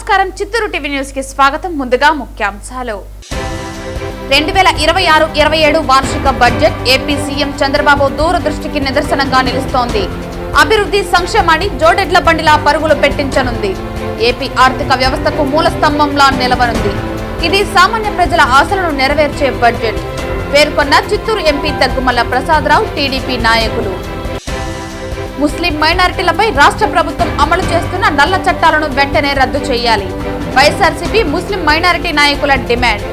నమస్కారం Chittoor TV news కి స్వాగతం. ముందుగా ముఖ్యాంశాలు. 2026-27 వార్షిక బడ్జెట్ ఏపీ సీఎం చంద్రబాబు దూరదృష్టికి నిదర్శనంగా నిలుస్తోంది. అభివృద్ధి సంక్షేమాన్ని జోడెడ్ల బండిలా పరుగులు పెట్టించనుంది. ఏపీ ఆర్థిక వ్యవస్థకు మూల స్తంభంలా నిలవనుంది. ఇది సామాన్య ప్రజల ఆశలను నెరవేర్చే బడ్జెట్ పేర్కొన్న చిత్తూరు ఎంపీ దగ్గుమల్ల ప్రసాదరావు, టీడీపీ నాయకులు. ముస్లిం మైనారిటీలపై రాష్ట్ర ప్రభుత్వం అమలు చేస్తున్న నల్ల చట్టాలను వెంటనే రద్దు చేయాలి. వైఎస్ఆర్సీపీ ముస్లిం మైనారిటీ నాయకుల డిమాండ్.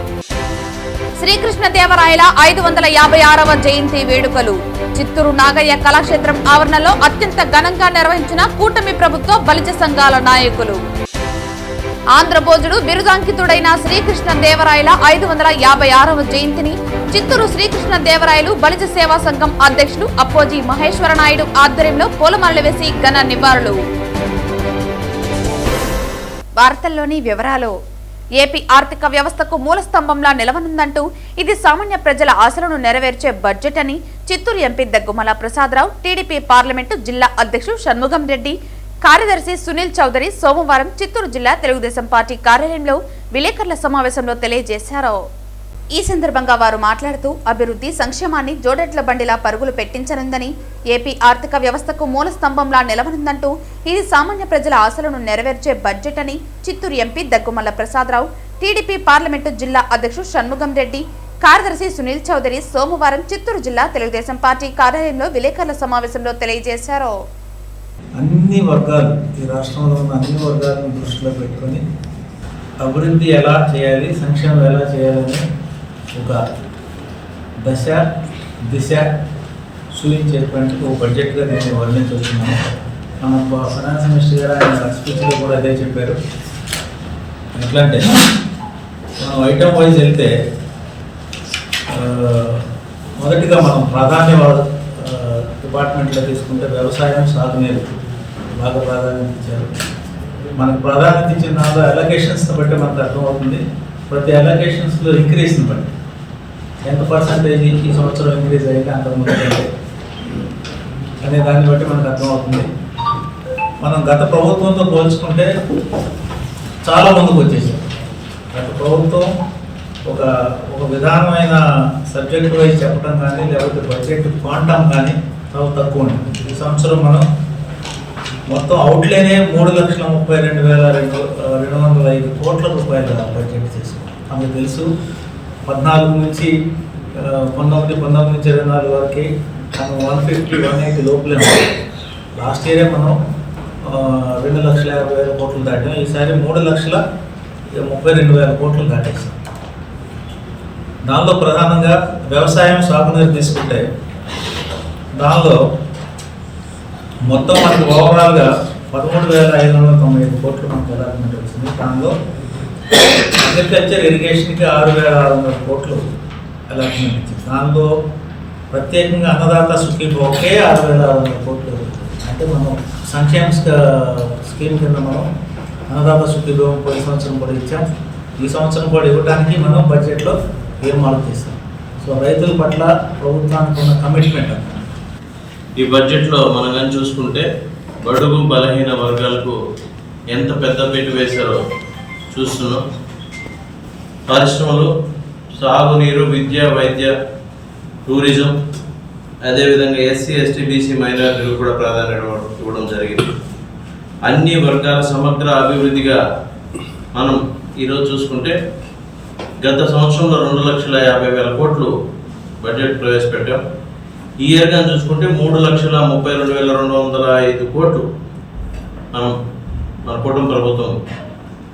శ్రీకృష్ణదేవరాయల 556వ జయంతి వేడుకలు చిత్తూరు నాగయ్య కళాక్షేత్రం ఆవరణలో అత్యంత ఘనంగా నిర్వహించిన కూటమి ప్రభుత్వ బలిజ సంఘాల నాయకులు. ఆంధ్రభోజుడు బిరుదాంకితుడైన శ్రీకృష్ణదేవరాయల 556వ జయంతిని చిత్తూరు శ్రీకృష్ణదేవరాయలు బలిజ సేవా సంఘం అధ్యక్షులు అప్పోజీ మహేశ్వర నాయుడు ఆధ్వర్యంలో పూలమాలలు వేసి ఘన నివాళులు. వార్తల్లోని వివరాలు. ఏపీ ఆర్థిక వ్యవస్థకు మూల స్తంభంలా నిలవనుందంటూ ఇది సామాన్య ప్రజల ఆశలను నెరవేర్చే బడ్జెట్ అని Chittoor MP Daggumalla Prasadarao, TDP parliament జిల్లా అధ్యక్షుడు షణ్ముగం రెడ్డి, కార్యదర్శి సునీల్ చౌదరి సోమవారం చిత్తూరు జిల్లా తెలుగుదేశం పార్టీ కార్యాలయంలో విలేకరుల సమావేశంలో తెలియజేశారు. ఈ సందర్భంగా వారు మాట్లాడుతూ అభివృద్ధి సంక్షేమాన్ని జోడెడ్ల బండిలా పరుగులు పెట్టించనుందని, ఏపీ ఆర్థిక వ్యవస్థకు మూల స్తంభంలా నిలవనుందంటూ ఇది సామాన్య ప్రజల ఆశలను నెరవేర్చే బడ్జెట్ అని Chittoor MP Daggumalla Prasadarao, TDP parliament జిల్లా అధ్యక్షుడు షణ్ముగం రెడ్డి, కార్యదర్శి సునీల్ చౌదరి సోమవారం చిత్తూరు జిల్లా తెలుగుదేశం పార్టీ కార్యాలయంలో విలేకరుల సమావేశంలో తెలియజేశారు. అన్ని వర్గాలు, ఈ రాష్ట్రంలో ఉన్న అన్ని వర్గాలను దృష్టిలో పెట్టుకొని అభివృద్ధి ఎలా చేయాలి, సంక్షేమం ఎలా చేయాలని ఒక దశ దిశ చూపించేటువంటి ఒక బడ్జెట్గా నేను వర్ణించుతున్నాను. మన ఫైనాన్స్ మినిస్టర్ గారు ఆయన స్పీచ్లో కూడా అదే చెప్పారు. ఎట్లంటే మనం ఐటమ్ వైజ్ వెళ్తే మొదటిగా మనం ప్రాధాన్యవాద డిపార్ట్మెంట్లో తీసుకుంటే వ్యవసాయం, సాగునీరు బాగా ప్రాధాన్యత ఇచ్చారు. మనకు ప్రాధాన్యత ఇచ్చిన దాంట్లో అలొకేషన్స్ని బట్టి మనకు అర్థమవుతుంది. ప్రతి అలొకేషన్స్లో ఇంక్రీజ్ని బట్టి ఎంత పర్సంటేజ్ ఈ సంవత్సరం ఇంక్రీజ్ అయ్యింది అంతకుముందు అనే దాన్ని బట్టి మనకు అర్థమవుతుంది. మనం గత ప్రభుత్వంతో పోల్చుకుంటే చాలా ముందుకు వచ్చేసాం. గత ప్రభుత్వం ఒక విధానమైన సబ్జెక్ట్ వైజ్ చెప్పడం కానీ లేకపోతే బడ్జెట్ క్వాంటమ్ కానీ చాలా తక్కువ ఉంటుంది. ఈ సంవత్సరం మనం మొత్తం అవుట్లేనే 3,32,205 కోట్ల రూపాయల బడ్జెట్ చేసుకున్నాం. మనకు తెలుసు 14 నుంచి 19 వరకు మనం 150-180 లోపలే ఉన్నాం. లాస్ట్ ఇయరే మనం 2,50,000 కోట్లు దాటాం. ఈసారి 3,32,000 కోట్లు దాటేసాం. దానిలో ప్రధానంగా వ్యవసాయం, సాగునీరు తీసుకుంటే దానిలో మొత్తం మనకు ఓవరాల్గా 13,595 కోట్లు మనకు అలాట్మెంట్ వచ్చింది. దానిలో అగ్రికల్చర్, ఇరిగేషన్కి 6,600 కోట్లు అలాట్మెంట్ వచ్చింది. దానిలో ప్రత్యేకంగా అన్నదాత సుఖీభోకే 6,600 కోట్లు. అంటే మనం సంక్షేమ స్కీమ్ కింద మనం అన్నదాత సుఖీభోగం పోయిన సంవత్సరం కూడా ఇచ్చాం. ఈ సంవత్సరం కూడా ఇవ్వడానికి మనం బడ్జెట్లో తీర్మానం చేస్తాం. సో రైతుల పట్ల ప్రభుత్వానికి ఉన్న కమిట్మెంట్. ఈ బడ్జెట్లో మనం కానీ చూసుకుంటే బడుగు బలహీన వర్గాలకు ఎంత పెద్దపీట వేశారో చూస్తున్నాం. పరిశ్రమలు, సాగునీరు, విద్య, వైద్య, టూరిజం, అదేవిధంగా ఎస్సీ, ఎస్టీ, బీసీ మైనారిటీలకు కూడా ప్రాధాన్యత ఇవ్వడం జరిగింది. అన్ని వర్గాల సమగ్ర అభివృద్ధిగా మనం ఈరోజు చూసుకుంటే గత సంవత్సరంలో 2,50,000 కోట్లు బడ్జెట్ ప్రవేశపెట్టాం. ఈ ఇయర్ కానీ చూసుకుంటే 3,32,205 కోట్లు మన కూటమి ప్రభుత్వం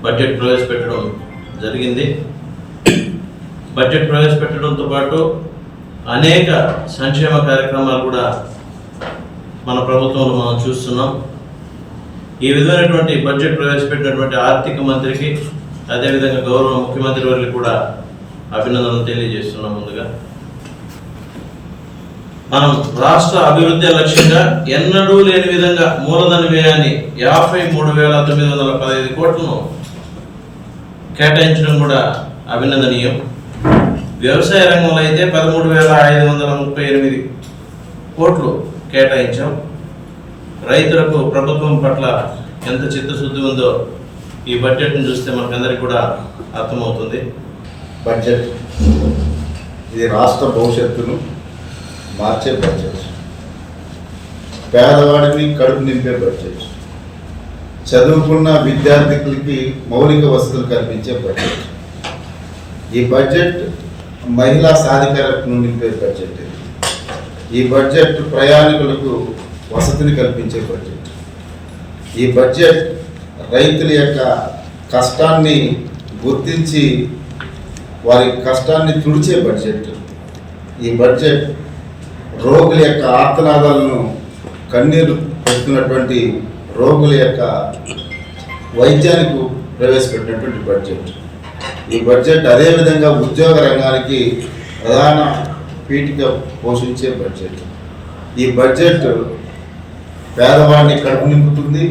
బడ్జెట్ ప్రవేశపెట్టడం జరిగింది. బడ్జెట్ ప్రవేశపెట్టడంతో పాటు అనేక సంక్షేమ కార్యక్రమాలు కూడా మన ప్రభుత్వంలో మనం చూస్తున్నాం. ఈ విధమైనటువంటి బడ్జెట్ ప్రవేశపెట్టినటువంటి ఆర్థిక మంత్రికి, అదేవిధంగా గౌరవ ముఖ్యమంత్రి వారికి కూడా అభినందనలు తెలియజేస్తున్నాం. ముందుగా మనం రాష్ట్ర అభివృద్ధి లక్ష్యంగా ఎన్నడూ లేని విధంగా మూలధన వ్యయాన్ని 53,915 కోట్లను కేటాయించడం కూడా అభినందనీయం. వ్యవసాయ రంగంలో అయితే 13,538 కోట్లు కేటాయించాం. రైతులకు ప్రభుత్వం పట్ల ఎంత చిత్తశుద్ధి ఉందో ఈ బడ్జెట్ని చూస్తే మనకందరికి కూడా అర్థమవుతుంది. బడ్జెట్ ఇది రాష్ట్ర భవిష్యత్తును మార్చే బడ్జెట్, పేదవాడిని కడుపు నింపే బడ్జెట్, చదువుకున్న విద్యార్థికులకి మౌలిక వసతులు కల్పించే బడ్జెట్. ఈ బడ్జెట్ మహిళా సాధికారతను నింపే బడ్జెట్. ఈ బడ్జెట్ ప్రయాణికులకు వసతిని కల్పించే బడ్జెట్. ఈ బడ్జెట్ రైతుల యొక్క కష్టాన్ని గుర్తించి వారి కష్టాన్ని తుడిచే బడ్జెట్. ఈ బడ్జెట్ రోగుల యొక్క ఆర్తనాదాలను కన్నీరు పెడుతున్నటువంటి రోగుల యొక్క వైద్యానికి ప్రవేశపెట్టినటువంటి బడ్జెట్. ఈ బడ్జెట్ అదేవిధంగా ఉద్యోగ రంగానికి ప్రధాన పీఠిక పోషించే బడ్జెట్. ఈ బడ్జెట్ పేదవాడిని కడుపు నింపుతుంది,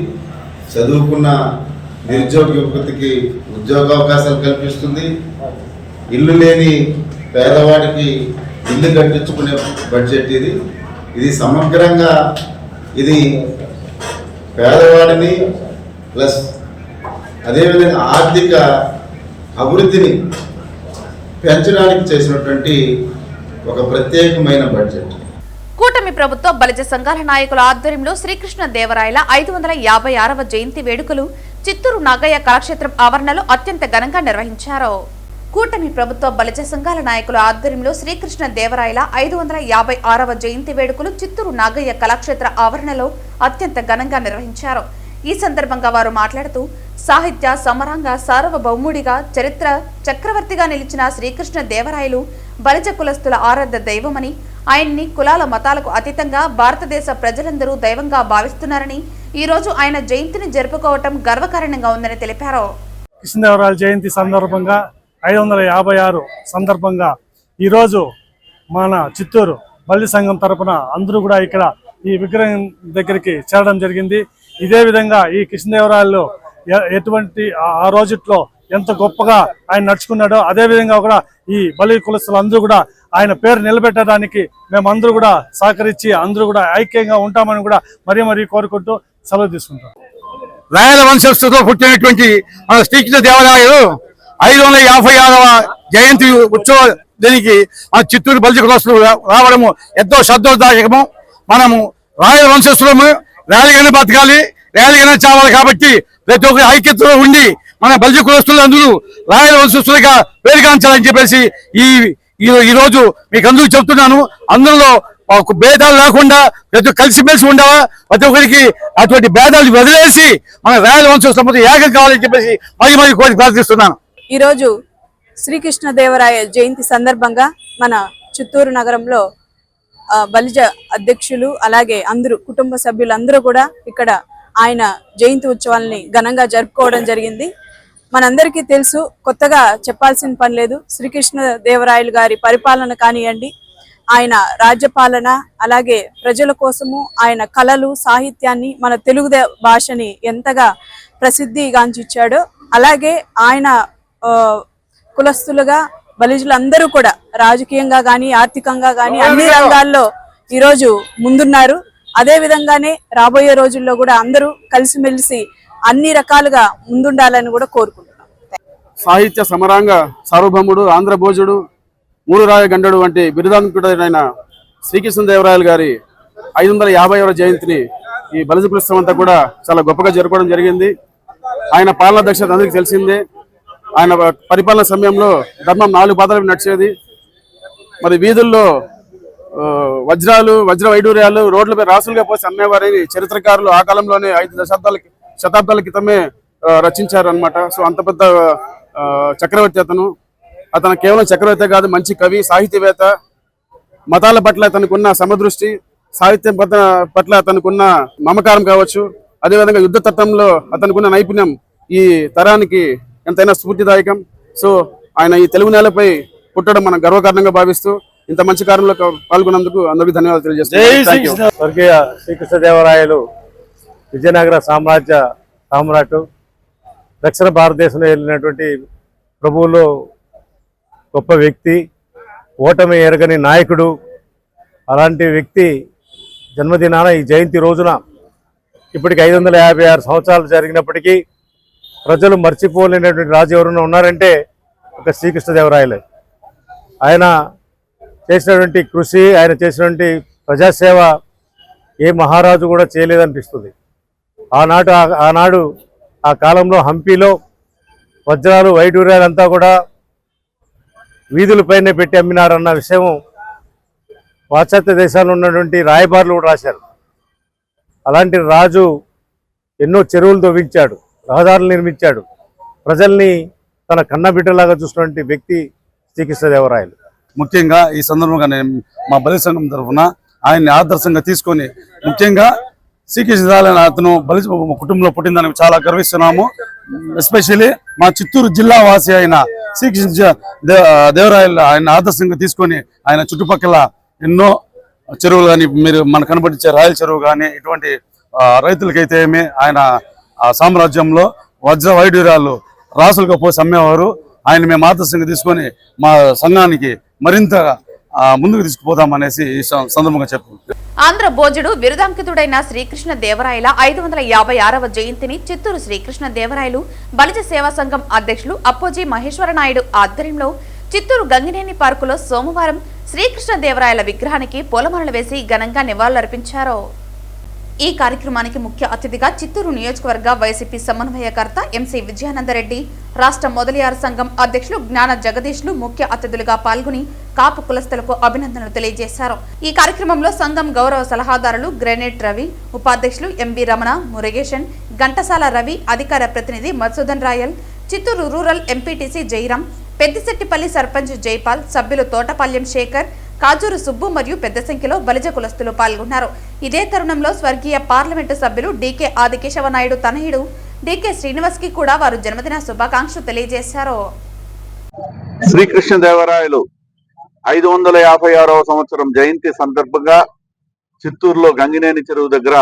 చదువుకున్న నిరుద్యోగ యువతికి ఉద్యోగ అవకాశాలు కల్పిస్తుంది, ఇల్లు లేని పేదవాడికి ఇల్లు కట్టించుకునే బడ్జెట్ ఇది. ఇది సమగ్రంగా ఇది పేదవాడిని ప్లస్ అదేవిధంగా ఆర్థిక అభివృద్ధిని పెంచడానికి చేసినటువంటి ఒక ప్రత్యేకమైన బడ్జెట్. కూటమి ప్రభుత్వ బలిజ సంఘాల నాయకుల ఆధ్వర్యంలో శ్రీకృష్ణ దేవరాయల 556వ జయంతి వేడుకలు చిత్తూరు నాగయ్య కళాక్షేత్రం ఆవరణలో అత్యంత ఘనంగా నిర్వహించారు. కూటమి ప్రభుత్వ బలిజ సంఘాల నాయకుల ఆధ్వర్యంలో శ్రీకృష్ణ దేవరాయల 556వ జయంతి వేడుకలు చిత్తూరు నాగయ్య కళాక్షేత్ర ఆవరణలో అత్యంత ఘనంగా నిర్వహించారు. ఈ సందర్భంగా వారు మాట్లాడుతూ సాహిత్య సమరాంగ సార్వభౌముడిగా చరిత్ర చక్రవర్తిగా నిలిచిన శ్రీకృష్ణ దేవరాయలు బలిజ కులస్తుల ఆరాధ్య దైవమని, ఆయన్ని కులాల మతాలకు అతీతంగా భారతదేశ ప్రజలందరూ దైవంగా భావిస్తున్నారని, ఈ రోజు ఆయన జయంతిని జరుపుకోవటం గర్వకారణంగా ఉందని తెలిపారు. కృష్ణదేవరాయల జయంతి సందర్భంగా 556 సందర్భంగా ఈరోజు మన చిత్తూరు బలిజ సంఘం తరపున అందరూ కూడా ఇక్కడ ఈ విగ్రహం దగ్గరికి చేరడం జరిగింది. ఇదే విధంగా ఈ కృష్ణదేవరాయలు ఎటువంటి ఆ రోజుట్లో ఎంత గొప్పగా ఆయన నడుచుకున్నాడో అదే విధంగా కూడా ఈ బలి కులస్తులు అందరూ కూడా ఆయన పేరు నిలబెట్టడానికి మేమందరూ కూడా సహకరించి అందరూ కూడా ఐక్యంగా ఉంటామని కూడా మరీ కోరుకుంటూ సెలవు తీసుకుంటాం. రాయల వంశస్థుతో పుట్టినటువంటి మన శ్రీకృష్ణ దేవరాయలు 556వ జయంతి ఉత్సవ దీనికి మన చిత్తూరు బలిజ కులస్తులు రావడము ఎంతో సంతోషదాయకము. మనము రాయల వంశస్థులము ర్యాలీగానే బతకాలి, ర్యాలీగానే చావాలి. కాబట్టి ప్రతి ఒక్కరి ఐక్యతలో ఉండి మన బలిజ కులస్తులు అందరూ రాయల వంశస్థులుగా పేరుగాంచాలని చెప్పేసి ఈ రోజు మీకు అందరూ చెప్తున్నాను. అందులో భేదాలు లేకుండా ప్రతి కలిసిమెలిసి ఉండవా, ప్రతి ఒక్కరికి అటువంటి భేదాలు వదిలేసి మన రాయల వంశస్థులతో ఏకం కావాలని చెప్పేసి మరీ కోరి ప్రార్థిస్తున్నాను. ఈరోజు శ్రీకృష్ణదేవరాయ జయంతి సందర్భంగా మన చిత్తూరు నగరంలో బలిజ అధ్యక్షులు అలాగే అందరూ కుటుంబ సభ్యులందరూ కూడా ఇక్కడ ఆయన జయంతి ఉత్సవాలని ఘనంగా జరుపుకోవడం జరిగింది. మనందరికీ తెలుసు, కొత్తగా చెప్పాల్సిన పని లేదు. శ్రీకృష్ణదేవరాయలు గారి పరిపాలన కానివ్వండి, ఆయన రాజ్యపాలన, అలాగే ప్రజల కోసము ఆయన కళలు సాహిత్యాన్ని మన తెలుగు భాషని ఎంతగా ప్రసిద్ధిగాంచిచ్చాడో, అలాగే ఆయన కులస్తులుగా బలిజులందరూ కూడా రాజకీయంగా కానీ ఆర్థికంగా కానీ అన్ని రంగాల్లో ఈరోజు ముందున్నారు. అదే విధంగానే రాబోయే రోజుల్లో కూడా అందరూ కలిసిమెలిసి అన్ని రకాలుగా ముందుండాలని కూడా కోరుకుంటున్నాం. సాహిత్య సమరాంగ సార్వభౌముడు, ఆంధ్ర భోజుడు, మూడురాయ గండడు వంటి బిరుదాంకుడైన శ్రీకృష్ణదేవరాయలు గారి 550వ జయంతిని ఈ బలిజ కులస్థం అంతా కూడా చాలా గొప్పగా జరుపుకోవడం జరిగింది. ఆయన పాలనా దక్షత అందరికీ తెలిసిందే. ఆయన పరిపాలన సమయంలో ధర్మం 4 పాదాలు నడిచేది. మరి వీధుల్లో వజ్రాలు, వజ్ర వైడూర్యాలు రోడ్లపై రాసులుగా పోసి అమ్మేవారని చరిత్రకారులు ఆ కాలంలోనే 5 శతాబ్దాల క్రితమే రచించారు అనమాట. సో అంత పెద్ద చక్రవర్తి అతను కేవలం చక్రవర్తి కాదు, మంచి కవి, సాహితీవేత్త. మతాల పట్ల అతనుకున్న సమదృష్టి, సాహిత్యం పట్ల అతనుకున్న మమకారం కావచ్చు, అదేవిధంగా యుద్ధ తత్వంలో అతనుకున్న నైపుణ్యం ఈ తరానికి ఎంతైనా స్ఫూర్తిదాయకం. సో ఆయన ఈ తెలుగు నేలపై పుట్టడం మనం గర్వకారణంగా భావిస్తూ ఇంత మంచి కార్యంలో పాల్గొన్నందుకు అందరికీ ధన్యవాదాలు తెలియజేస్తున్నాను. స్వర్గీయ శ్రీకృష్ణదేవరాయలు విజయనగర సామ్రాజ్య సామ్రాట్, దక్షిణ భారతదేశంలో వెళ్ళినటువంటి ప్రభువులో గొప్ప వ్యక్తి, ఓటమి ఎరగని నాయకుడు. అలాంటి వ్యక్తి జన్మదినాన ఈ జయంతి రోజున ఇప్పటికి 556 సంవత్సరాలు జరిగినప్పటికీ ప్రజలు మర్చిపోలేనటువంటి రాజు ఎవరైనా ఉన్నారంటే ఒక శ్రీకృష్ణదేవరాయలే. ఆయన చేసినటువంటి కృషి, ఆయన చేసినటువంటి ప్రజాసేవ ఏ మహారాజు కూడా చేయలేదనిపిస్తుంది. ఆనాడు ఆ కాలంలో హంపీలో వజ్రాలు వైడూర్యాలంతా కూడా వీధులపైనే పెట్టి అమ్మినారన్న విషయం పాశ్చాత్య దేశాల్లో ఉన్నటువంటి రాయబారులు కూడా రాశారు. అలాంటి రాజు ఎన్నో చెరువులు తవ్వించాడు, రహదారులు నిర్మించాడు, ప్రజల్ని తన కన్నబిడ్డలాగా చూసినటువంటి వ్యక్తి శ్రీకృష్ణదేవరాయలు. ముఖ్యంగా ఈ సందర్భంగా నేను మా బలి సంఘం తరఫున ఆయన్ని ఆదర్శంగా తీసుకొని, ముఖ్యంగా శ్రీకృష్ణదేవరాయలు అతను బలి కుటుంబంలో పుట్టిందని చాలా గర్విస్తున్నాము. ఎస్పెషల్లీ మా చిత్తూరు జిల్లా వాసి అయిన శ్రీకృష్ణ దేవరాయలు ఆయన ఆదర్శంగా తీసుకొని ఆయన చుట్టుపక్కల ఎన్నో చెరువులు కానీ, మీరు మనకు కనబడించే రాయల చెరువు కానీ, ఇటువంటి రైతులకైతే ఏమి ఆయన సామ్రాజ్యంలో వజ్ర వైడూర్యాలు రాసులుగా పోసి అమ్మేవారు. ఆయన మేము ఆదర్శంగా తీసుకొని మా సంఘానికి మరింత ముందుకు తీసుకుపోతామనేసి ఈ సందర్భంగా చెప్పు. ఆంధ్ర భోజుడు బిరుదాంకితుడైన శ్రీకృష్ణ దేవరాయల 556వ జయంతిని చిత్తూరు శ్రీకృష్ణ దేవరాయలు బలిజ సేవా సంఘం అధ్యక్షులు అప్పోజీ మహేశ్వరనాయుడు ఆధ్వర్యంలో చిత్తూరు గంగినేని పార్కులో సోమవారం శ్రీకృష్ణ దేవరాయల విగ్రహానికి పూలమాలలు వేసి ఘనంగా నివాళులర్పించారు. ఈ కార్యక్రమానికి ముఖ్య అతిథిగా చిత్తూరు నియోజకవర్గ వైసీపీ సమన్వయకర్త ఎంసీ విజయానందరెడ్డి, రాష్ట్ర మొదలియారు సంఘం అధ్యక్షులు జ్ఞాన జగదీష్లు ముఖ్య అతిథులుగా పాల్గొని కాపు కులస్తులకు అభినందనలు తెలియజేశారు. ఈ కార్యక్రమంలో సంఘం గౌరవ సలహాదారులు గ్రెనేట్ రవి, ఉపాధ్యక్షులు ఎంవి రమణ, మురుగేషన్, ఘంటసాల రవి, అధికార ప్రతినిధి మధుసూదన్ రాయల్, చిత్తూరు రూరల్ ఎంపీటీసీ జయరాం, పెద్దిశెట్టిపల్లి సర్పంచ్ జైపాల్, సభ్యులు తోటపాల్యం శేఖర్, కాజూరు సుబ్బు మరియు పెద్ద సంఖ్యలో బలిజ కులస్తులు పాల్గొన్నారు. ఇదే తరుణంలో స్వర్గీయ పార్లమెంటు సభ్యులు డీకే ఆదికేశవ నాయుడు తనయుడు డీకే శ్రీనివాస్ కి కూడా వారు జన్మదిన శుభాకాంక్షలు తెలియజేశారు. శ్రీకృష్ణదేవరాయలు 556వ సంవత్సరం జయంతి సందర్భంగా చిత్తూరులో గంగినేని చెరువు దగ్గర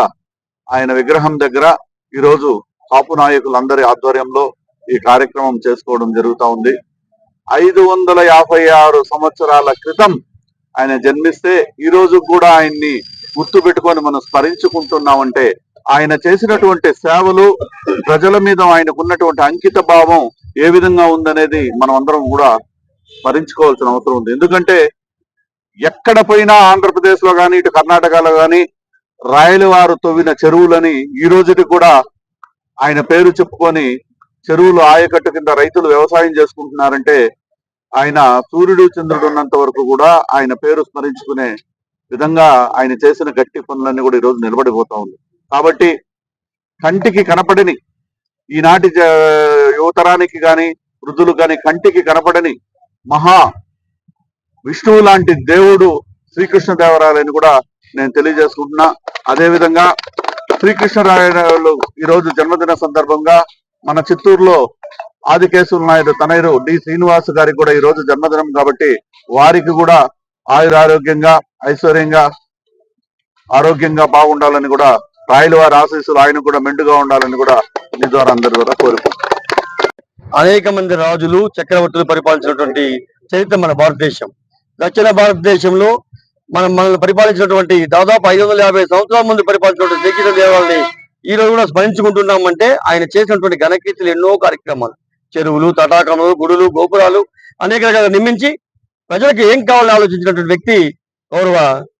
ఆయన విగ్రహం దగ్గర ఈరోజు కాపు నాయకులందరి ఆధ్వర్యంలో ఈ కార్యక్రమం చేసుకోవడం జరుగుతూ ఉంది. 556 సంవత్సరాల క్రితం ఆయన జన్మిస్తే ఈ రోజు కూడా ఆయన్ని గుర్తు పెట్టుకొని మనం స్మరించుకుంటున్నామంటే ఆయన చేసినటువంటి సేవలు, ప్రజల మీద ఆయనకు ఉన్నటువంటి అంకిత భావం ఏ విధంగా ఉందనేది మనం అందరం కూడా స్మరించుకోవాల్సిన అవసరం ఉంది. ఎందుకంటే ఎక్కడ పోయినా ఆంధ్రప్రదేశ్ లో కానీ, ఇటు కర్ణాటకలో కానీ రాయలవారు తవ్విన చెరువులని ఈ రోజుకి కూడా ఆయన పేరు చెప్పుకొని చెరువులు ఆయకట్టు కింద రైతులు వ్యవసాయం చేసుకుంటున్నారంటే ఆయన సూర్యుడు చంద్రుడు ఉన్నంత వరకు కూడా ఆయన పేరు స్మరించుకునే విధంగా ఆయన చేసిన గట్టి పనులన్నీ కూడా ఈరోజు నిలబడిపోతా ఉంది. కాబట్టి కంటికి కనపడని ఈనాటి యువతరానికి కానీ, వృద్ధులు కానీ కంటికి కనపడని మహా విష్ణువు లాంటి దేవుడు శ్రీకృష్ణదేవరాయలని కూడా నేను తెలియజేసుకుంటున్నా. అదేవిధంగా శ్రీకృష్ణరాయలు ఈరోజు జన్మదిన సందర్భంగా మన చిత్తూరులో ఆదికేశవ నాయుడు తనయుడు డి శ్రీనివాస్ గారికి కూడా ఈ రోజు జన్మదినం కాబట్టి వారికి కూడా ఆయురారోగ్యంగా, ఐశ్వర్యంగా, ఆరోగ్యంగా బాగుండాలని కూడా రాయల వారి ఆశీస్సులు ఆయన కూడా మెండుగా ఉండాలని కూడా మీ ద్వారా అందరి ద్వారా కోరుకుంటున్నాను. అనేక మంది రాజులు, చక్రవర్తులు పరిపాలించినటువంటి చరిత్ర మన భారతదేశం. దక్షిణ భారతదేశంలో మనల్ని పరిపాలించినటువంటి దాదాపు 550 సంవత్సరాల ముందు పరిపాలించినటువంటి శ్రీకృష్ణ దేవరాయల్ని ఈ రోజు కూడా స్మరించుకుంటున్నామంటే ఆయన చేసినటువంటి ఘనకీర్తులు ఎన్నో కార్యక్రమాలు, చెరువులు, తటాకములు, గుడులు, గోపురాలు అనేక రకాలుగా నిర్మించి ప్రజలకు ఏం కావాలని ఆలోచించినటువంటి వ్యక్తి గౌరవ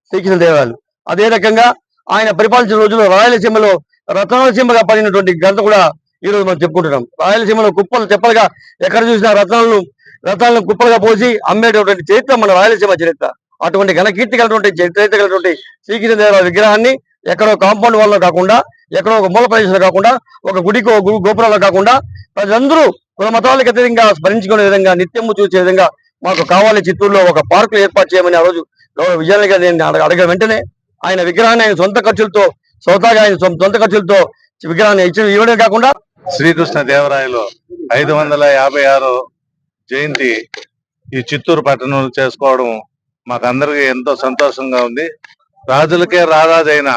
శ్రీకృష్ణ దేవరాయలు. అదే రకంగా ఆయన పరిపాలించిన రోజుల్లో రాయలసీమలో రత్నాలసీమగా పడినటువంటి ఘనత కూడా ఈ రోజు మనం చెప్పుకుంటున్నాం. రాయలసీమలో కుప్పలు చెప్పలుగా ఎక్కడ చూసినా రత్నాలను కుప్పలుగా పోసి అమ్మేటటువంటి చరిత్ర మన రాయలసీమ చరిత్ర. అటువంటి ఘనకీర్తి కలిగినటువంటి చరిత్ర కలిగినటువంటి శ్రీకృష్ణ దేవరాయల విగ్రహాన్ని ఎక్కడో కాంపౌండ్ వాళ్ళలో కాకుండా, ఎక్కడో ఒక మూల ప్రదేశంలో కాకుండా, ఒక గుడికో గోపురాల్లో కాకుండా ప్రజలందరూ కుల మతాలకు అతీతంగా స్మరించుకునే విధంగా, నిత్యము చూసే విధంగా మాకు కావాలి చిత్తూరులో ఒక పార్కు ఏర్పాటు చేయమని ఆ రోజు గౌరవ విజయానంద గారు నేను అడగ వెంటనే ఆయన విగ్రహాన్ని ఆయన సొంత ఖర్చులతో విగ్రహాన్ని ఇవ్వడమే కాకుండా శ్రీకృష్ణ దేవరాయలు 556 జయంతి ఈ చిత్తూరు పట్టణంలో చేసుకోవడం మాకందరికి ఎంతో సంతోషంగా ఉంది. రాజులకే రారాజైన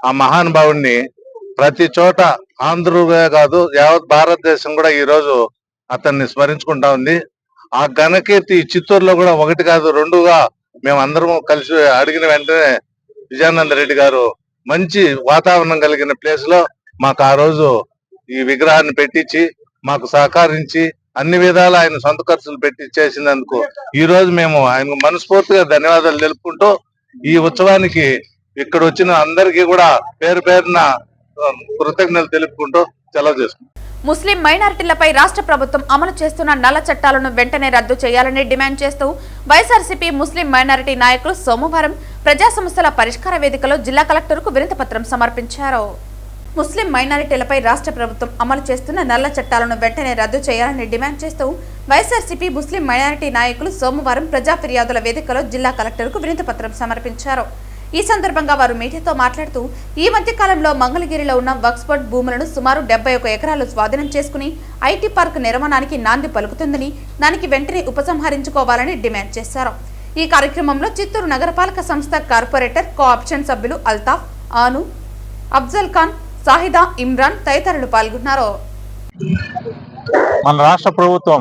ఆ మహానుభావుడిని ప్రతి చోట ఆంధ్రుగా కాదు యావత్ భారతదేశం కూడా ఈ రోజు అతన్ని స్మరించుకుంటా ఉంది. ఆ ఘనకీర్తి చిత్తూరులో కూడా 1 కాదు 2గా మేము అందరం కలిసి అడిగిన వెంటనే విజయానంద రెడ్డి గారు మంచి వాతావరణం కలిగిన ప్లేస్ లో మాకు ఆ రోజు ఈ విగ్రహాన్ని పెట్టించి మాకు సహకరించి అన్ని విధాలు ఆయన సొంత ఖర్చులు పెట్టి చేసినందుకు ఈ రోజు మేము ఆయన మనస్ఫూర్తిగా ధన్యవాదాలు తెలుపుకుంటూ ఈ ఉత్సవానికి ఇక్కడ వచ్చిన అందరికీ కూడా పేరు పేరున కృతజ్ఞతలు తెలుపుకుంటూ సెలవు చేసుకుంటాం. ముస్లిం మైనారిటీలపై రాష్ట్ర ప్రభుత్వం అమలు చేస్తున్న నల్ల చట్టాలను వెంటనే రద్దు చేయాలని డిమాండ్ చేస్తూ వైఎస్ఆర్సీపీ ముస్లిం మైనారిటీ నాయకులు సోమవారం ప్రజా సమస్యల పరిష్కార వేదికలో జిల్లా కలెక్టర్కు వినతిపత్రం సమర్పించారు. ముస్లిం మైనారిటీలపై రాష్ట్ర ప్రభుత్వం అమలు చేస్తున్న నల్ల చట్టాలను వెంటనే రద్దు చేయాలని డిమాండ్ చేస్తూ వైఎస్ఆర్సీపీ ముస్లిం మైనారిటీ నాయకులు సోమవారం ప్రజా ఫిర్యాదుల వేదికలో జిల్లా కలెక్టర్కు వినతిపత్రం సమర్పించారు. ఈ సందర్భంగా వారు మీడియాతో మాట్లాడుతూ ఈ మధ్య కాలంలో మంగళగిరిలో ఉన్న వక్ఫ్ భూములను సుమారు 71 ఎకరాలు స్వాధీనం చేసుకుని ఐటీ పార్క్ నిర్మాణానికి నాంది పలుకుతుందని దానికి వెంటనే ఉపసంహరించుకోవాలని డిమాండ్ చేశారు. ఈ కార్యక్రమంలో చిత్తూరు నగరపాలక సంస్థ కార్పొరేటర్ కోఆప్షన్ సభ్యులు అల్తాఫ్, ఆను, అఫ్జల్ ఖాన్, సాహిదా, ఇమ్రాన్ తదితరులు పాల్గొన్నారు. మన రాష్ట్ర ప్రభుత్వం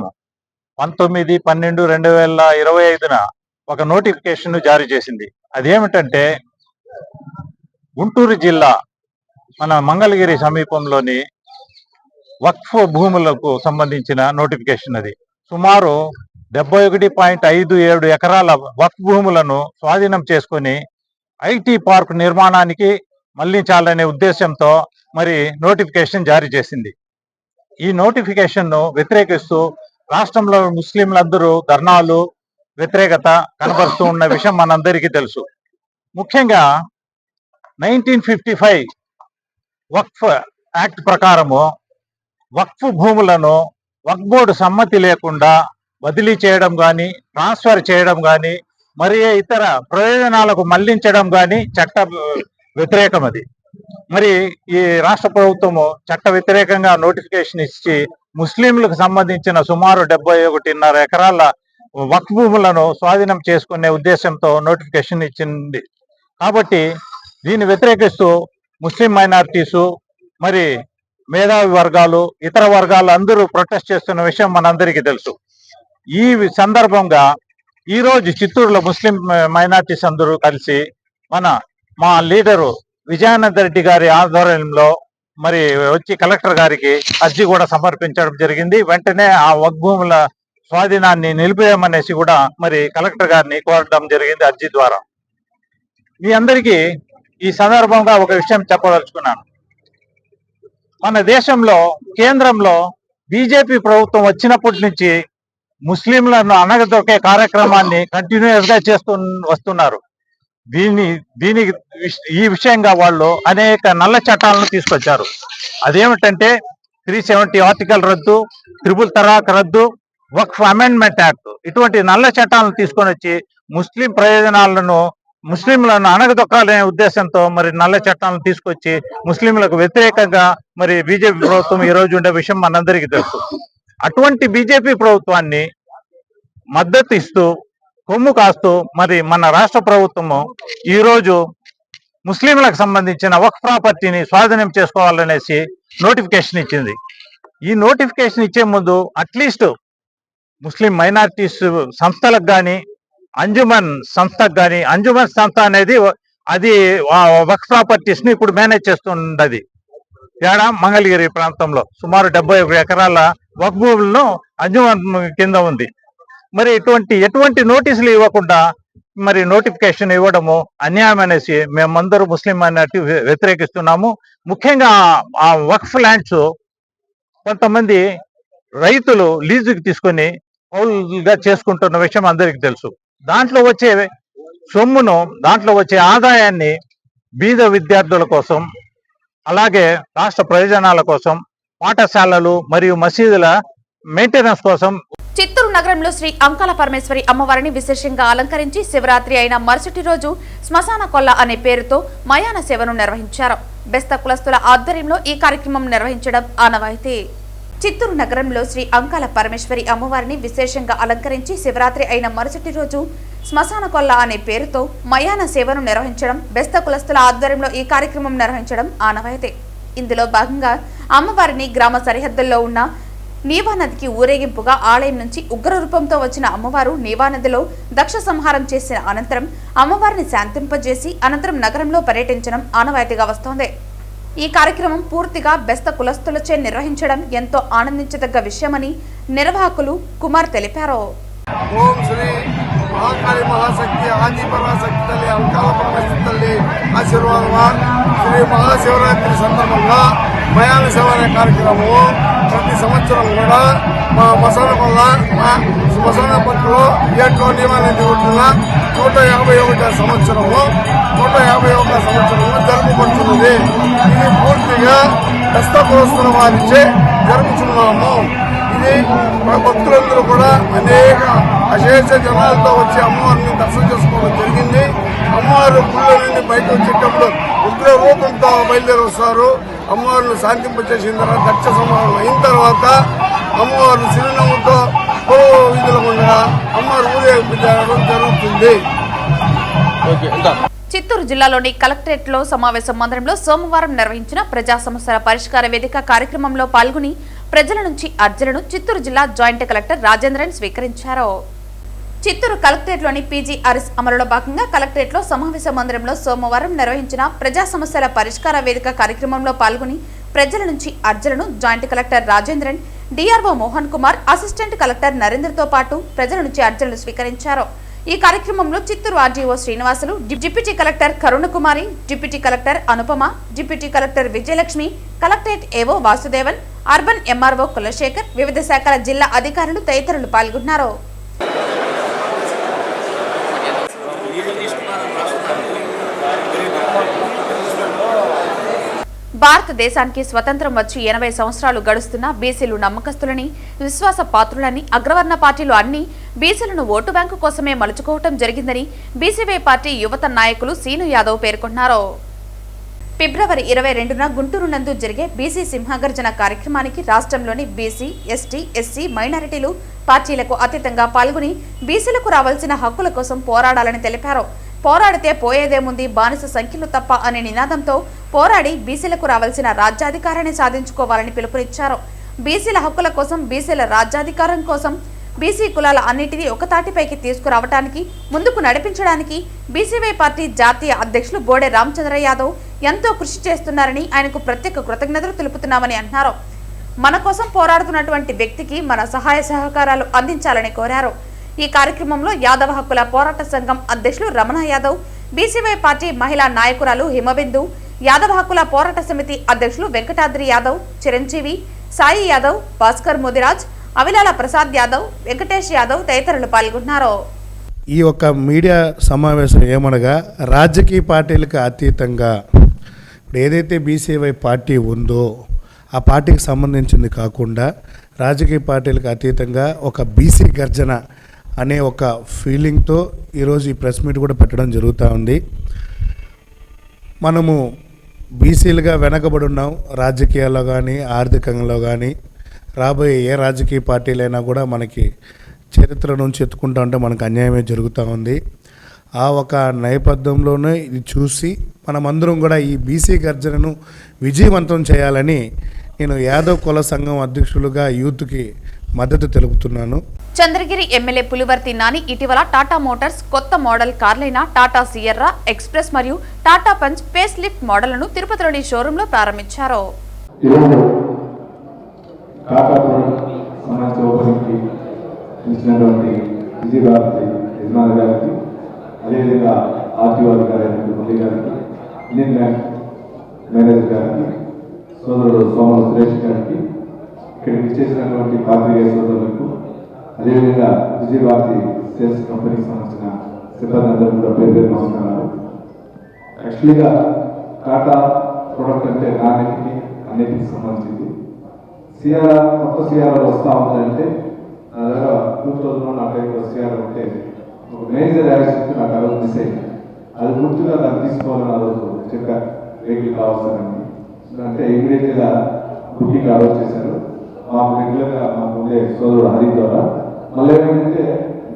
19/12/2025 ఒక నోటిఫికేషన్ జారీ చేసింది. అదేమిటంటే గుంటూరు జిల్లా మన మంగళగిరి సమీపంలోని వక్ఫ్ భూములకు సంబంధించిన నోటిఫికేషన్. అది సుమారు 71.57 ఎకరాల వక్ఫ్ భూములను స్వాధీనం చేసుకుని ఐటీ పార్క్ నిర్మాణానికి మళ్లించాలనే ఉద్దేశంతో మరి నోటిఫికేషన్ జారీ చేసింది. ఈ నోటిఫికేషన్ను వ్యతిరేకిస్తూ రాష్ట్రంలో ముస్లింలందరూ ధర్నాలు, వ్యతిరేకత కనబరుస్తూ ఉన్న విషయం మనందరికీ తెలుసు. ముఖ్యంగా 1955 వక్ఫ్ యాక్ట్ ప్రకారము వక్ఫ్ భూములను వక్ఫ్ బోర్డు సమ్మతి లేకుండా బదిలీ చేయడం కానీ, ట్రాన్స్ఫర్ చేయడం కానీ, మరి ఇతర ప్రయోజనాలకు మళ్లించడం కానీ చట్ట వ్యతిరేకం. అది మరి ఈ రాష్ట్ర ప్రభుత్వము చట్ట వ్యతిరేకంగా నోటిఫికేషన్ ఇచ్చి ముస్లింలకు సంబంధించిన సుమారు 71.5 ఎకరాల వక్ఫ్ భూములను స్వాధీనం చేసుకునే ఉద్దేశంతో నోటిఫికేషన్ ఇచ్చింది. కాబట్టి దీన్ని వ్యతిరేకిస్తూ ముస్లిం మైనారిటీసు, మరి మేధావి వర్గాలు, ఇతర వర్గాలు అందరూ ప్రొటెస్ట్ చేస్తున్న విషయం మనందరికీ తెలుసు. ఈ సందర్భంగా ఈరోజు చిత్తూరులో ముస్లిం మైనారిటీస్ అందరూ కలిసి మా లీడరు విజయానంద రెడ్డి గారి ఆధ్వర్యంలో మరి వచ్చి కలెక్టర్ గారికి అర్జీ కూడా సమర్పించడం జరిగింది. వెంటనే ఆ వక్ఫ్ భూముల స్వాధీనాన్ని నిలిపేయమనేసి కూడా మరి కలెక్టర్ గారిని కోరడం జరిగింది అర్జీ ద్వారా. మీ అందరికీ ఈ సందర్భంగా ఒక విషయం చెప్పదలుచుకున్నాను. మన దేశంలో కేంద్రంలో బీజేపీ ప్రభుత్వం వచ్చినప్పటి నుంచి ముస్లింలను అణగదొక్కే కార్యక్రమాన్ని కంటిన్యూస్ గా చేస్తూ వస్తున్నారు. ఈ విషయంగా వాళ్ళు అనేక నల్ల చట్టాలను తీసుకొచ్చారు. అదేమిటంటే 370 ఆర్టికల్ రద్దు, ట్రిపుల్ తలాక్ రద్దు, వక్ఫ్ అమెండ్మెంట్ యాక్ట్, ఇటువంటి నల్ల చట్టాలను తీసుకొని వచ్చి ముస్లిం ప్రయోజనాలను, ముస్లింలను అణగదొక్కాలనే ఉద్దేశంతో మరి నల్ల చట్టాలను తీసుకొచ్చి ముస్లింలకు వ్యతిరేకంగా మరి బీజేపీ ప్రభుత్వం ఈ రోజు ఉండే విషయం మనందరికీ తెలుసు. అటువంటి బీజేపీ ప్రభుత్వాన్ని మద్దతు ఇస్తూ, కొమ్ము కాస్తూ మరి మన రాష్ట్ర ప్రభుత్వము ఈ రోజు ముస్లింలకు సంబంధించిన వక్ఫ్ ప్రాపర్టీని స్వాధీనం చేసుకోవాలనేసి నోటిఫికేషన్ ఇచ్చింది. ఈ నోటిఫికేషన్ ఇచ్చే ముందు అట్లీస్ట్ ముస్లిం మైనారిటీస్ సంస్థలకు కానీ, అంజుమన్ సంస్థకు కానీ, అంజుమన్ సంస్థ అనేది అది వక్ఫ్ ప్రాపర్టీస్ ని ఇప్పుడు మేనేజ్ చేస్తున్నది. మంగళగిరి ప్రాంతంలో సుమారు 71 ఎకరాల వక్ఫ్ భూములను అంజుమన్ కింద ఉంది. మరి ఎటువంటి నోటీసులు ఇవ్వకుండా మరి నోటిఫికేషన్ ఇవ్వడము అన్యాయం అనేసి మేమందరూ ముస్లిం మైనారిటీ వ్యతిరేకిస్తున్నాము. ముఖ్యంగా ఆ వక్ఫ్ ల్యాండ్స్ కొంతమంది రైతులు లీజుకి తీసుకొని పౌలుగా చేసుకుంటున్న విషయం అందరికీ తెలుసు. దాంట్లో వచ్చే సొమ్మును, దాంట్లో వచ్చే ఆదాయాన్ని బీద విద్యార్థుల కోసం, అలాగే రాష్ట్ర ప్రయోజనాల కోసం, పాఠశాలలు మరియు మసీదుల మెయింటెనెన్స్ కోసం. చిత్తూరు నగరంలో శ్రీ అంకాల పరమేశ్వరి అమ్మవారిని విశేషంగా అలంకరించి శివరాత్రి అయిన మరుసటి రోజు శ్మశాన కొల్ల అనే పేరుతో మయాన సేవను నిర్వహించారు. బెస్త కులస్తుల ఆధ్వర్యంలో ఈ కార్యక్రమం నిర్వహించడం ఆనవాయితీ. చిత్తూరు నగరంలో శ్రీ అంకాల పరమేశ్వరి అమ్మవారిని విశేషంగా అలంకరించి శివరాత్రి అయిన మరుసటి రోజు శ్మశాన కొల్ల అనే పేరుతో మయాన సేవను నిర్వహించడం, బెస్త కులస్తుల ఆధ్వర్యంలో ఈ కార్యక్రమం నిర్వహించడం ఆనవాయితీ. ఇందులో భాగంగా అమ్మవారిని గ్రామ సరిహద్దుల్లో ఉన్న నీవా నదికి ఊరేగింపుగా ఆలయం నుంచి ఉగ్ర రూపంతో వచ్చిన అమ్మవారు నీవా నదిలో దక్ష సంహారం చేసిన అనంతరం అమ్మవారిని శాంతింపజేసి అనంతరం నగరంలో పర్యటించడం ఆనవాయితీగా వస్తోంది. ఈ కార్యక్రమం పూర్తిగా బెస్త కులస్తులచే నిర్వహించడం ఎంతో ఆనందించదగ్గ విషయమని నిర్వాహకులు కుమార్ తెలిపారు. ఓం శ్రీ మహాకాళి మహాశక్తి ఆది పరాశక్తి తల్లి అంకాల పరమేశ్వరి తల్లి ఆశీర్వాదమా శ్రీ మహాశివరాత్రి సందర్భంగా మయాన సేవ అనే కార్యక్రమము ప్రతి సంవత్సరం కూడా మా మసాన పట్టులో ఏట్లో నియమాన్ని ఉంటున్న 151వ సంవత్సరము జరుపుకుంటున్నది. ఇది పూర్తిగా కష్టపరుస్తున్న వారిచే జరుపుతున్నాము. ఇది భక్తులందరూ కూడా అనేక అశేష జనాలతో వచ్చి అమ్మవారిని దర్శనం చేసుకోవడం జరిగింది. అమ్మవారు గుళ్ళ నుండి బయట వచ్చేటప్పుడు ఉగ్ర రూపంతో బయలుదేరి వస్తారు. అమ్మవారిని శాంతింపచేసిన తర్వాత దక్ష సంహారం అయిన తర్వాత అమ్మవారు చిరునవ్వుతో వీధుల ఉండగా అమ్మవారు ఊరేగించడం జరుగుతుంది. చిత్తూరు జిల్లాలోని కలెక్టరేట్లో సమావేశ మందిరంలో సోమవారం నిర్వహించిన ప్రజా సమస్యల పరిష్కార వేదిక కార్యక్రమంలో పాల్గొని ప్రజల నుంచి అర్జీలను చిత్తూరు జిల్లా జాయింట్ కలెక్టర్ రాజేంద్రన్ స్వీకరించారు. చిత్తూరు కలెక్టరేట్లోని పీజీఆర్ఎస్ అమలులో భాగంగా కలెక్టరేట్లో సమావేశ మందిరంలో సోమవారం నిర్వహించిన ప్రజా సమస్యల పరిష్కార వేదిక కార్యక్రమంలో పాల్గొని ప్రజల నుంచి అర్జీలను joint collector Rajendran, DRO Mohan Kumar, assistant collector నరేంద్రతో పాటు ప్రజల నుంచి అర్జీలను స్వీకరించారు. ఈ కార్యక్రమంలో Chittoor RDO Srinivasulu, deputy collector Karunakumari, deputy collector Anupama, deputy collector Vijayalakshmi, collectorate AO Vasudevan, urban MRO Kulasekhar, వివిధ శాఖల జిల్లా అధికారులు తదితరులు పాల్గొన్నారు. భారతదేశానికి స్వతంత్రం వచ్చి 80 సంవత్సరాలు గడుస్తున్న బీసీలు నమ్మకస్తులని, విశ్వాస పాత్రులని, అగ్రవర్ణ పార్టీలు అన్ని బీసీలను ఓటు బ్యాంకు కోసమే మలుచుకోవటం జరిగిందని బీసీవై పార్టీ యువత నాయకులు సీను యాదవ్ పేర్కొన్నారు. ఫిబ్రవరి 22న గుంటూరు నందు జరిగే బీసీ సింహగర్జన కార్యక్రమానికి రాష్ట్రంలోని బీసీ, ఎస్టీ, ఎస్సీ, మైనారిటీలు పార్టీలకు అతీతంగా పాల్గొని బీసీలకు రావాల్సిన హక్కుల కోసం పోరాడాలని తెలిపారు. పోరాడితే పోయేదేముంది, బానిస సంఖ్యలు తప్ప అనే నినాదంతో పోరాడి బీసీలకు రావాల్సిన రాజ్యాధికారాన్ని సాధించుకోవాలని పిలుపునిచ్చారు. బీసీల హక్కుల కోసం, బీసీల రాజ్యాధికారం కోసం, బీసీ కులాల అన్నిటినీ ఒకతాటిపైకి తీసుకురావడానికి, ముందుకు నడిపించడానికి బీసీవై పార్టీ జాతీయ అధ్యక్షులు బోడే రామచంద్ర యాదవ్ ఎంతో కృషి చేస్తున్నారని ఆయనకు ప్రత్యేక కృతజ్ఞతలు తెలుపుతున్నామని అన్నారు. మన కోసం పోరాడుతున్నటువంటి వ్యక్తికి మన సహాయ సహకారాలు అందించాలని కోరారు. ఈ కార్యక్రమంలో యాదవ హక్కుల పోరాట సంఘం అధ్యక్షులు రమణ యాదవ్, బీసీవై పార్టీ మహిళా నాయకురాలు హిమబిందు, యాదవ హక్కుల పోరాట సమితి అధ్యక్షులు వెంకటాద్రి యాదవ్, చిరంజీవి, సాయి యాదవ్, భాస్కర్ ముదిరాజ్, అవిలాల ప్రసాద్ యాదవ్, వెంకటేష్ యాదవ్ తదితరులు పాల్గొన్నారు. ఈ యొక్క మీడియా సమావేశం ఏమనగా రాజకీయ పార్టీలకు అతీతంగా ఇప్పుడు ఏదైతే బీసీవై పార్టీ ఉందో ఆ పార్టీకి సంబంధించింది కాకుండా రాజకీయ పార్టీలకు అతీతంగా ఒక బీసీ గర్జన అనే ఒక ఫీలింగ్తో ఈరోజు ఈ ప్రెస్ మీట్ కూడా పెట్టడం జరుగుతూ ఉంది. మనము బీసీలుగా వెనకబడి ఉన్నాం, రాజకీయాల్లో కానీ ఆర్థికంలో కానీ. రాబోయే ఏ రాజకీయ పార్టీలైనా కూడా మనకి చరిత్ర నుంచి ఎత్తుకుంటా ఉంటే మనకు అన్యాయమే జరుగుతూ ఉంది. ఆ ఒక నేపథ్యంలోనే ఇది చూసి మనమందరం కూడా ఈ బీసీ గర్జనను విజయవంతం చేయాలని నేను యాదవ్ కుల సంఘం అధ్యక్షులుగా యూత్కి మద్దతు తెలుపుతున్నాను. చంద్రగిరి ఎమ్మెల్యే పులివర్తి నాని ఇటీవల టాటా మోటార్స్ కొత్త మోడల్ కార్లైన టాటా సియర్రా, ఎక్స్ప్రెస్ మరియు టాటా పంచ్ ఫేస్ లిఫ్ట్ మోడళ్లను తిరుపతిలోని షోరూంలో ప్రారంభించారు. సోదరుడు సోమల సురేష్ గారికి, ఇక్కడికి ఇచ్చేసినటువంటి పాత్రికేయ సోదరులకు, అదేవిధంగా విజయభారతి సేల్స్ కంపెనీకి సంబంధించిన సిబ్బంది అందరూ కూడా పేరు పేరు నమస్కారాలు. యాక్చువల్గా టాటా ప్రోడక్ట్ అంటే నాణ్యతకి అన్నిటికి సంబంధించింది. సిఆర్ కొత్త సిఆర్ వస్తూ ఉందంటే నా దగ్గర 2000 నా టైంలో సిఆర్ ఉంటే ఒక మేజర్ యాక్సిడెంట్ నాకు ఆ రోజు మిస్ అయింది. అది పూర్తిగా దాన్ని తీసుకోవాలని ఆ రోజు చెప్పారు, వెహికల్ కావాల్సిందని. అంటే ఇమీడియట్గా బుకింగ్ ఆర్డర్ చేశారు. మాకు రెగ్యులర్గా మాకు ఉండే సోదరుడు హరి ద్వారా మళ్ళీ ఏమైందంటే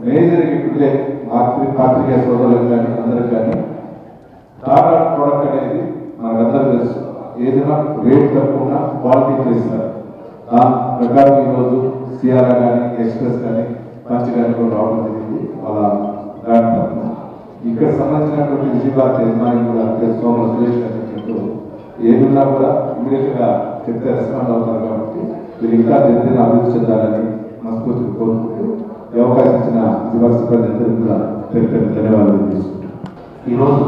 మేజర్కి ఇప్పుడే పాత్రికేయ సోదరులకు కానీ అందరికి కానీ టాటా ప్రోడక్ట్ అనేది మనకందరూ తెలుసు, ఏదైనా రేట్ తక్కువ క్వాలిటీ చేస్తారు. దాని ప్రకారం ఈరోజు సిఆర్ కానీ ఎక్స్ప్రెస్ కానీ పంచ్ కానీ కూడా రావడం జరిగింది. వాళ్ళ బ్రాండ్ తరఫున ఇక్కడ సంబంధించినటువంటి విజయభారతి యజమాని కూడా సోమల సురేష్ గారు చెప్పినట్టు ఏదున్నా కూడా ఇమీడియట్గా చెప్తే రెస్పాండ్ అవుతారు. కాబట్టి మీరు ఇంకా దినదిన అభివృద్ధి చెందాలని మనస్ఫూర్తిగా కోరుకుంటూ ఈ అవకాశం ఇచ్చిన విభాగ సిబ్బంది అందరికీ కూడా పేరు పేరు ధన్యవాదాలు తీసుకుంటాం. ఈరోజు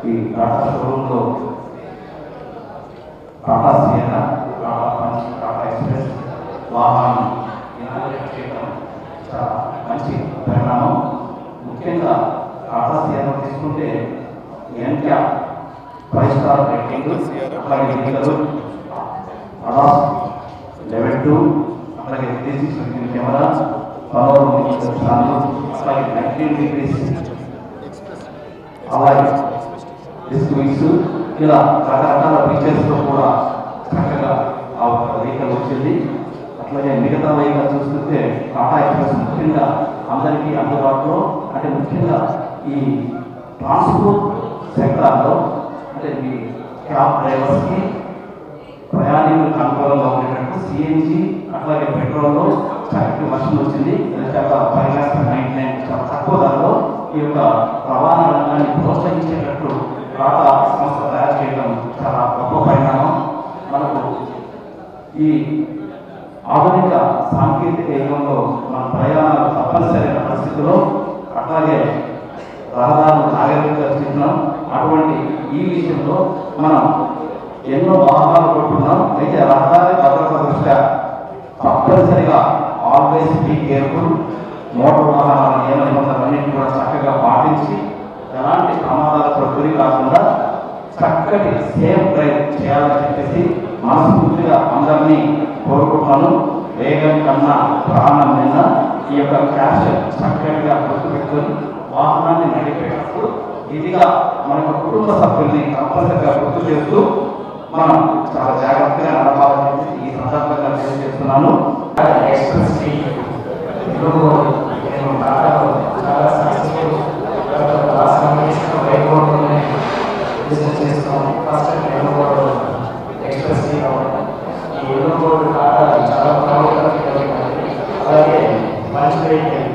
ఈ టాటా షోరూంలో టాటా సియన్నా, టాటా పంచ్, టాటా ఎక్స్ప్రెస్ వాహనాన్ని ఇనాగరేట్ చేయడం చాలా మంచి పరిణామం. ముఖ్యంగా టాటా సియన్నా తీసుకుంటే ఎన్క్యా 5 స్టార్ రేటింగ్, అలాగే అడాస్ లెవెల్ 2, అలాగే 360 కెమెరా, పవర్ అలాగే 19 డిగ్రీస్, అలాగే డిస్క్ వింగ్స్, ఇలా రకరకాల ఫీచర్స్తో కూడా చక్కగా ఆ వెహికల్ వచ్చింది. అట్లాగే మిగతా వెహికల్ చూస్తుంటే టాటా ఎక్స్ప్రెస్ ముఖ్యంగా అందరికీ అందుబాటులో, అంటే ముఖ్యంగా ఈ ట్రాన్స్పోర్ట్ సెక్టార్లో అంటే ఈ క్యాబ్ డ్రైవర్స్కి ప్రయాణికులకు అనుకూలంగా ఉండేటట్టు సిఎన్జి అట్లాగే పెట్రోల్లో చక్కటి వర్షన్ వచ్చింది. చాలా 5,99 చాలా తక్కువ ధరలో ఈ యొక్క రవాణా రంగాన్ని ప్రోత్సహించేటట్టు టాటా సంస్థ తయారు చేయడం చాలా గొప్ప పరిణామం. మనకు ఈ ఆధునిక సాంకేతిక యుగంలో మన ప్రయాణాలు తప్పనిసరైన పరిస్థితుల్లో అట్లాగే రహదారులు నాగరికంగా చూస్తున్నాం. అటువంటి ఈ విషయంలో మనం ఎన్నో వాహనాలు కొట్టున్నాం. అయితే రహదారి భద్రత దృష్ట్యా తప్పనిసరిగా ఆల్వేస్ బీ కేర్ఫుల్, మోటార్ వాహనాల నియమ నిబంధనలన్నింటినీ కూడా చక్కగా పాటించి ఎలాంటి ప్రమాదాలతో గురి కాకుండా చక్కటి సేఫ్ డ్రైవ్ చేయాలని చెప్పేసి మనస్ఫూర్తిగా అందరినీ కోరుకుంటున్నాను. వేగం కన్నా ప్రాణం మీద ఈ యొక్క క్యాష్ చక్కగా గుర్తుపెట్టుకొని వాహనాన్ని నడిపేటప్పుడు ఇదిగా మన కుటుంబ సభ్యుల్ని తప్పనిసరిగా గుర్తు చేస్తూ మనం చాలా జాగ్రత్తగా నడపాలని ఈ సందర్భంగా తెలియజేస్తున్నాను. ఎక్స్ప్రెస్ నేను టాటాలో చాలా సక్సెస్ఫుల్ బిజినెస్ చేస్తున్నాను. ఫస్ట్ నేను ఎక్స్ప్రెస్ ఈ ఎన్నోడు టాటా చాలా ప్రౌడ్గా ఫీల్ అవుతుంది. అలాగే మంచి vehicle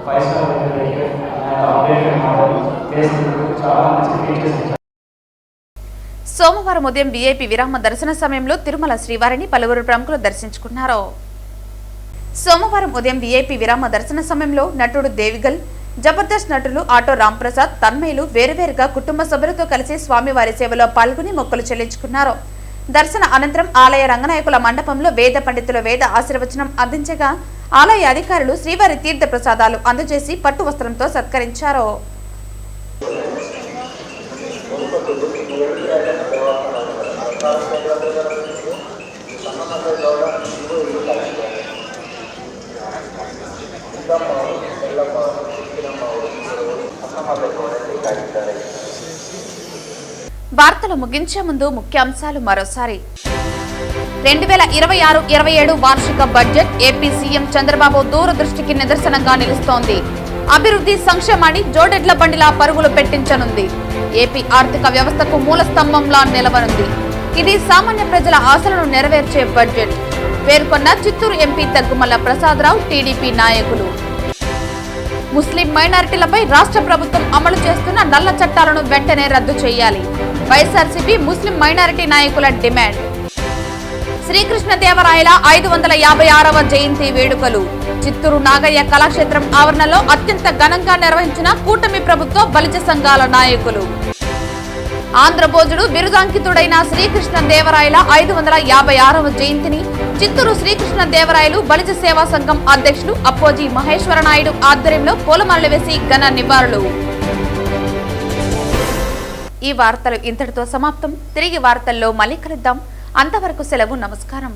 5 star vehicle and updated model basic చాలా మంచి ఫీచర్స్. సోమవారం ఉదయం వీఐపీ విరామ దర్శన సమయంలో తిరుమల శ్రీవారిని పలువురు ప్రముఖులు దర్శించుకున్నారు. సోమవారం ఉదయం వీఐపీ విరామ దర్శన సమయంలో నటుడు దేవిగల్, జబర్దస్త్ నటులు ఆటో రాంప్రసాద్, తన్మయులు వేరువేరుగా కుటుంబ సభ్యులతో కలిసి స్వామివారి సేవలో పాల్గొని మొక్కులు చెల్లించుకున్నారు. దర్శన అనంతరం ఆలయ రంగనాయకుల మండపంలో వేద పండితుల వేద ఆశీర్వచనం అందించగా ఆలయ అధికారులు శ్రీవారి తీర్థ ప్రసాదాలు అందజేసి పట్టు వస్త్రంతో సత్కరించారు. వార్తలు ముగించే ముందు ముఖ్యాంశాలు మరోసారి. 2026-27 వార్షిక బడ్జెట్ ఏపీ సీఎం చంద్రబాబు దూరదృష్టికి నిదర్శనంగా నిలుస్తోంది. అభివృద్ధి సంక్షేమాన్ని జోడెడ్ల బండిలా పరుగులు పెట్టించనుంది. ఏపీ ఆర్థిక వ్యవస్థకు మూల స్తంభంలా నిలవనుంది. ఇది సామాన్య ప్రజల ఆశలను నెరవేర్చే బడ్జెట్ పేర్కొన్న చిత్తూరు ఎంపీ దగ్గుమల్ల ప్రసాదరావు, టీడీపీ నాయకులు. ముస్లిం మైనారిటీలపై రాష్ట్ర ప్రభుత్వం అమలు చేస్తున్న నల్ల చట్టాలను వెంటనే రద్దు చేయాలి. వైఎస్ఆర్సీపీ ముస్లిం మైనారిటీ నాయకుల డిమాండ్. శ్రీకృష్ణదేవరాయల 556వ జయంతి వేడుకలు చిత్తూరు నాగయ్య కళాక్షేత్రం ఆవరణలో అత్యంత ఘనంగా నిర్వహించిన కూటమి ప్రభుత్వ బలిజ సంఘాల నాయకులు. ఆంధ్రభోజుడు బిరుదాంకితుడైన శ్రీకృష్ణదేవరాయల 556వ జయంతిని చిత్తూరు శ్రీకృష్ణదేవరాయలు బలిజ సేవా సంఘం అధ్యక్షులు అప్పోజీ మహేశ్వర నాయుడు ఆధ్వర్యంలో పూలమాలలు వేసి ఘన నివాళులు. ఈ వార్తలు ఇంతటితో సమాప్తం. తిరిగి వార్తల్లో మళ్ళీ కలుద్దాం. అంతవరకు సెలవు. నమస్కారం.